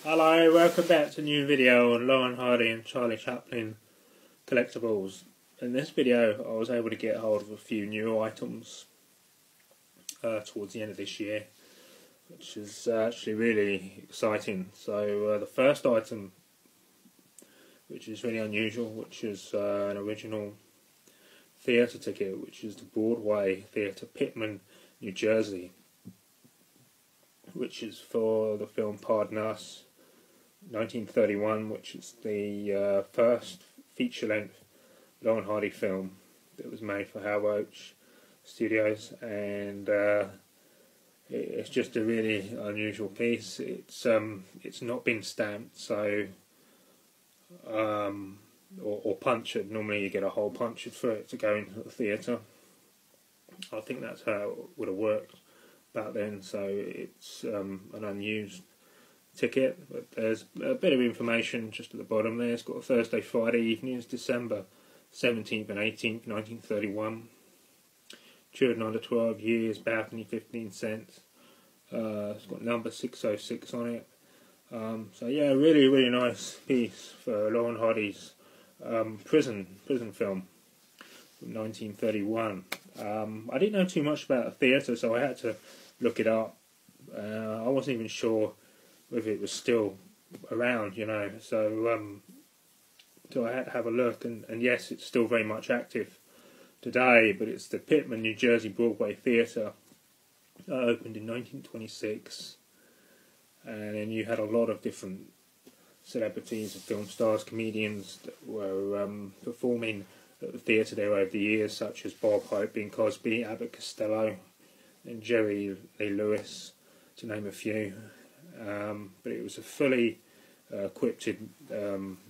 Hello, welcome back to a new video on Laurel and Hardy and Charlie Chaplin collectibles. In this video I was able to get hold of a few new items towards the end of this year, which is actually really exciting. So the first item, which is really unusual, which is an original theatre ticket, which is the Broadway Theatre, Pitman, New Jersey, which is for the film Pardon Us, 1931, which is the first feature-length Laurel and Hardy film that was made for Hal Roach Studios, and it's just a really unusual piece. It's not been stamped, so or punctured. Normally you get a hole punctured for it to go into the theatre. I think that's how it would have worked back then, so it's an unused ticket. But there's a bit of information just at the bottom there. It's got Thursday, Friday evenings, December 17th and 18th, 1931. Children under 12 years, balcony 15 cents. It's got number 606 on it. So yeah, really, really nice piece for Laurel and Hardy's prison film from 1931. I didn't know too much about the theatre, so I had to look it up. I wasn't even sure if it was still around, so I had to have a look, and yes, it's still very much active today, but it's the Pitman, New Jersey Broadway Theatre. Opened in 1926, and then you had a lot of different celebrities and film stars, comedians that were performing at the theatre there over the years, such as Bob Hope, Bing Crosby, Abbott Costello, and Jerry Lee Lewis, to name a few. But it was a fully equipped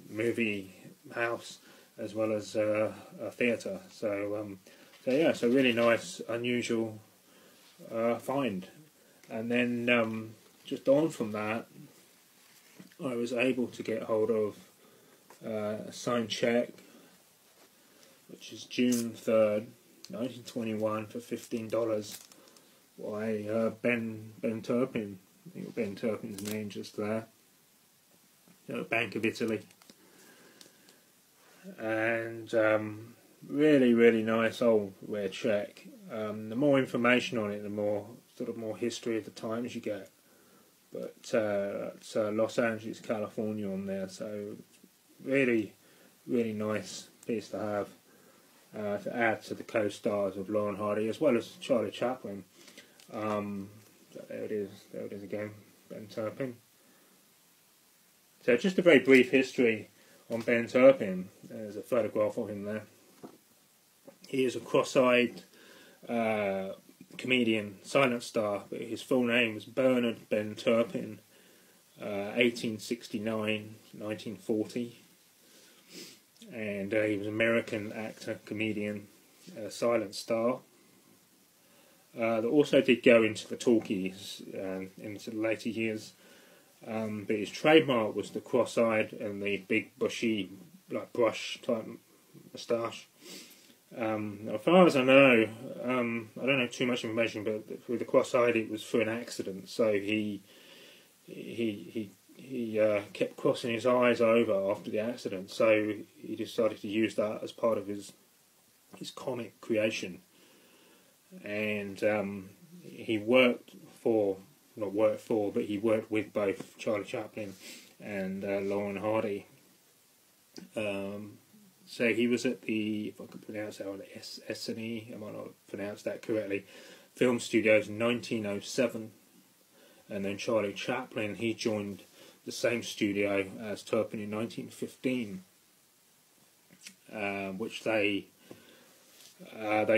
movie house as well as a theatre. So yeah, so really nice, unusual find. And then just on from that, I was able to get hold of a signed cheque, which is June 3rd, 1921, for $15 by Ben Turpin. I think Ben Turpin's name just there. Bank of Italy. And really, really nice old rare cheque. The more information on it, the more history of the times you get. But it's Los Angeles, California on there, so really, really nice piece to have to add to the co-stars of Laurel and Hardy, as well as Charlie Chaplin. So there it is again, Ben Turpin. So just a very brief history on Ben Turpin. There's a photograph of him there. He is a cross-eyed comedian, silent star, but his full name was Bernard Ben Turpin, 1869-1940, and he was an American actor, comedian, silent star. That also did go into the talkies into the later years, but his trademark was the cross-eyed and the big bushy, like brush type moustache. As far as I know, I don't know too much information, but with the cross-eyed, it was through an accident. So he kept crossing his eyes over after the accident. So he decided to use that as part of his comic creation. And he worked with both Charlie Chaplin and Laurel and Hardy. So he was at the, if I could pronounce that, on S&E, I might not pronounce that correctly, Film Studios in 1907. And then Charlie Chaplin, he joined the same studio as Turpin in 1915, which they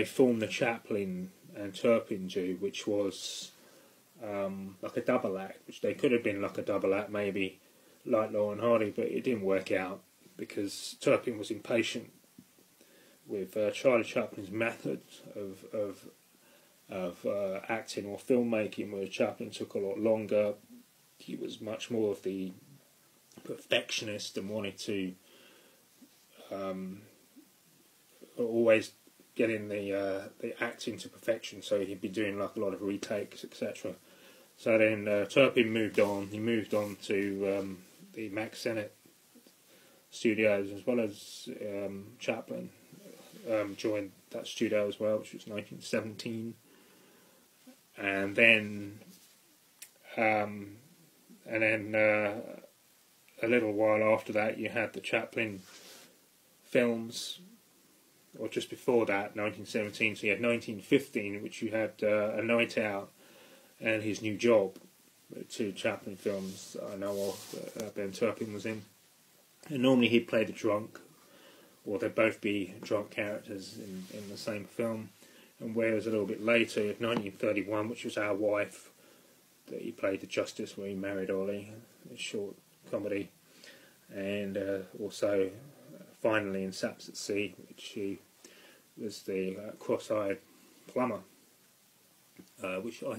formed the Chaplin and Turpin duo, which was like a double act, which they could have been like a double act maybe, like Laurel and Hardy, but it didn't work out because Turpin was impatient with Charlie Chaplin's methods of acting or filmmaking, where Chaplin took a lot longer. He was much more of the perfectionist and wanted to always getting the acting to perfection, so he'd be doing like a lot of retakes, etc. So then Turpin moved on. He moved on to the Max Sennett studios, as well as Chaplin joined that studio as well, which was 1917. And then a little while after that, you had the Chaplin films, or just before that, 1917. So you had 1915, which you had A Night Out and His New Job, the two Chaplin films that I know of that Ben Turpin was in. And normally he'd play the drunk, or they'd both be drunk characters in the same film. And whereas a little bit later, 1931, which was Our Wife, that he played the Justice, where he married Ollie, a short comedy. And also, finally, in Saps at Sea, which he was the cross-eyed plumber, which I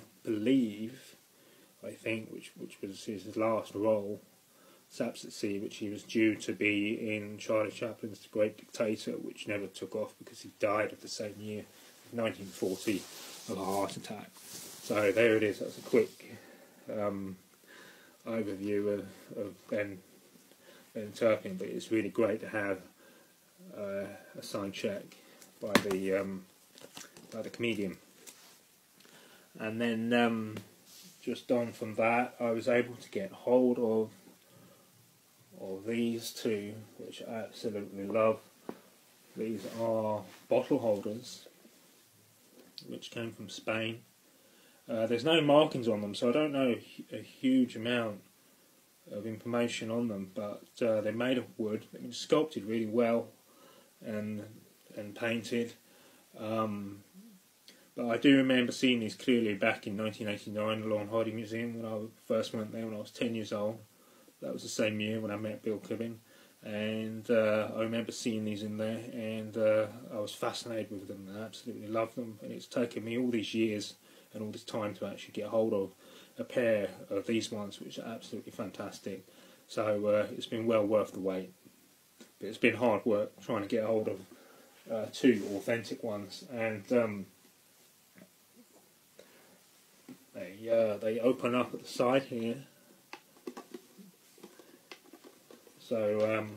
think, which was his last role, Saps at Sea, which he was due to be in Charlie Chaplin's The Great Dictator, which never took off because he died of the same year, 1940, of a heart attack. So there it is. That's a quick overview of Ben Turpin, but it's really great to have a signed cheque by the comedian. And then just on from that, I was able to get hold of these two, which I absolutely love. These are bottle holders, which came from Spain. There's no markings on them, so I don't know a huge amount of information on them, but they're made of wood. They've been sculpted really well and painted. But I do remember seeing these clearly back in 1989, the Laurel and Hardy Museum, when I first went there when I was 10 years old. That was the same year when I met Bill Cubbin, and I remember seeing these in there, and I was fascinated with them. I absolutely loved them, and it's taken me all these years and all this time to actually get hold of a pair of these ones, which are absolutely fantastic. So it's been well worth the wait, but it's been hard work trying to get hold of two authentic ones, and they open up at the side here. So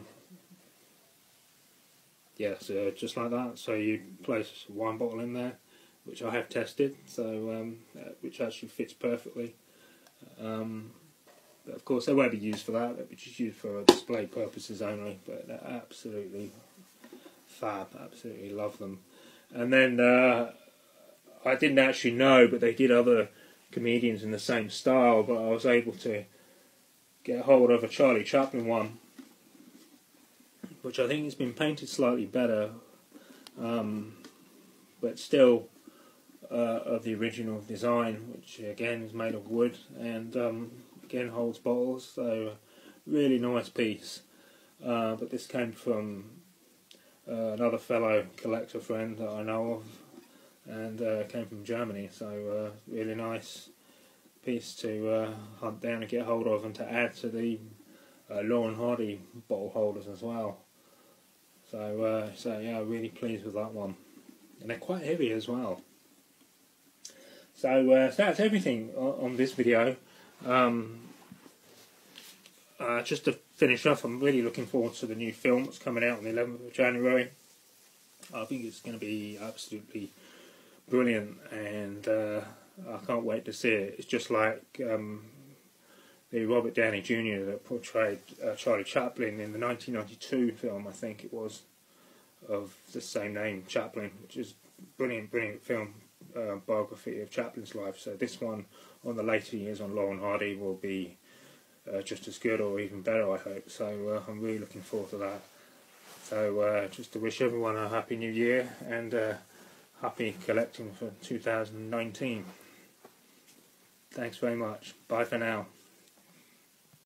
so just like that. So you place a wine bottle in there, which I have tested, so which actually fits perfectly. But of course they won't be used for that, they'll be just used for display purposes only, but they're absolutely fab, absolutely love them. And then I didn't actually know, but they did other comedians in the same style, but I was able to get hold of a Charlie Chaplin one, which I think has been painted slightly better, but still of the original design, which again is made of wood and again holds bottles, so really nice piece. But this came from another fellow collector friend that I know of, and came from Germany, so really nice piece to hunt down and get hold of, and to add to the Laurel and Hardy bottle holders as well. So yeah, really pleased with that one, and they're quite heavy as well. So that's everything on this video. Just to finish off, I'm really looking forward to the new film that's coming out on the 11th of January. I think it's going to be absolutely brilliant, and I can't wait to see it. It's just like the Robert Downey Jr. that portrayed Charlie Chaplin in the 1992 film, I think it was, of the same name, Chaplin, which is brilliant film, biography of Chaplin's life. So this one on the later years on Laurel and Hardy will be just as good or even better, I hope. So I'm really looking forward to that. So just to wish everyone a happy new year, and happy collecting for 2019. Thanks very much. Bye for now.